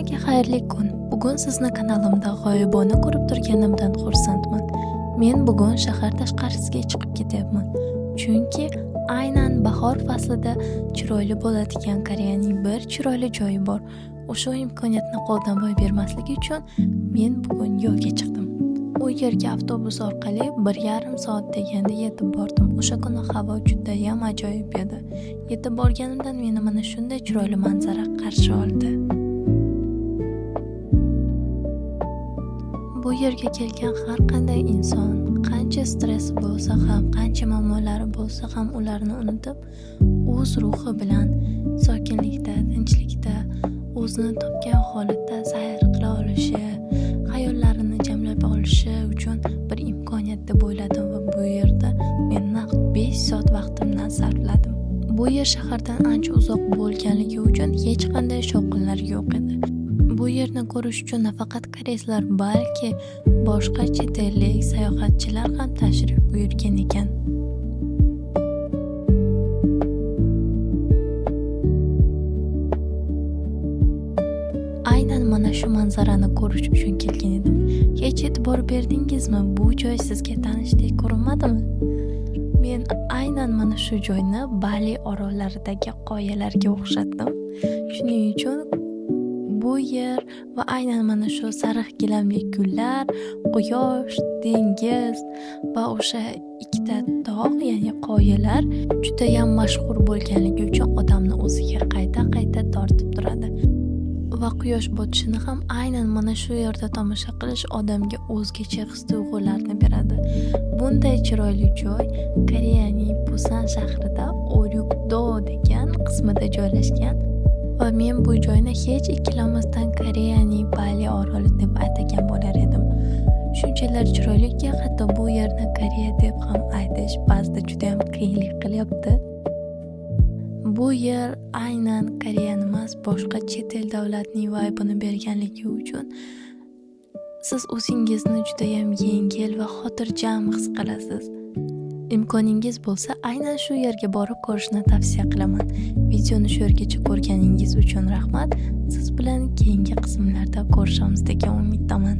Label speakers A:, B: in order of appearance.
A: Hammaga xayrli kun. Bugun sizni kanalimda g'oyibona ko'rib turganimdan xursandman. Men bugun shahar tashqarisiga chiqib ketyapman. Chunki aynan bahor faslida chiroyli bo'ladigan Koreyaning bir chiroyli joyi bor. O'sha imkoniyatni qo'ldan boy bermaslik uchun men bugun yo'lga chiqdim. U yerga avtobus orqali 1,5 soat deganda yetib bordim. O'sha kuni havo juda ham ajoyib edi. Yetib borganimdan meni mana shunday chiroyli manzara qarshi oldi. Bu yerga kelgan har qanday inson qancha stress bo'lsa ham, qancha muammolari bo'lsa ham ularni unutib, o'z ruhi bilan sokinlikda, tinchlikda, o'zini topgan holatda sayr qila olishi, xayollarini jamlab olishi uchun bir imkoniyat deb o'yladim va bu yerda men naqd 5 soat vaqtimni sarfladim. Bu yer shahardan ancha uzoq bo'lganligi uchun hech qanday shovqinlar yo'q edi. Bu yerni ko'rish uchun nafaqat koreyslar, balki boshqa chet ellik sayohatchilar ham tashrif buyurgan ekan. Aynan mana shu manzarani ko'rish uchun kelgan edim. Hech e'tibor berdingizmi? Bu joy sizga tanishdek ko'rinmadimi? Men aynan mana shu joyni Bali orollaridagi qoyalarga o'xshatdim. Shuning uchun bu yer va aynan mana shu sariq gilamli gullar, quyosh, dengiz va o'sha ikkita tog', ya'ni qoyalar juda ham mashhur bo'lganligi uchun odamni o'ziga qayta tortib turadi. Va quyosh botishini ham aynan mana shu yerda tomosha qilish odamga o'zgacha his-tuyg'ularni beradi. Bunday chiroyli joy Koreyaning Busan shahrida Oryuk-do degan qismida joylashgan. Va men bu joyni hech ikkilamasdan Koreyaning Bali oroli deb atagan bo'lar edim. Shunchalar chiroyliki, hatto bu yerni Koreya deb ham aytish ba'zida juda ham qiyinlik qilyapti. Bu yer aynan Koreyani emas, boshqa chet el davlatning vibe'ini berganligi uchun siz o'zingizni juda ham yengil va xotirjam his qilasiz. Imkoningiz bo'lsa, aynan shu yerga borib ko'rishni tavsiya qilaman. Videoni shu yergacha ko'rganingiz uchun rahmat. Siz bilan keyingi qismlarda ko'rishamiz degan umiddaman.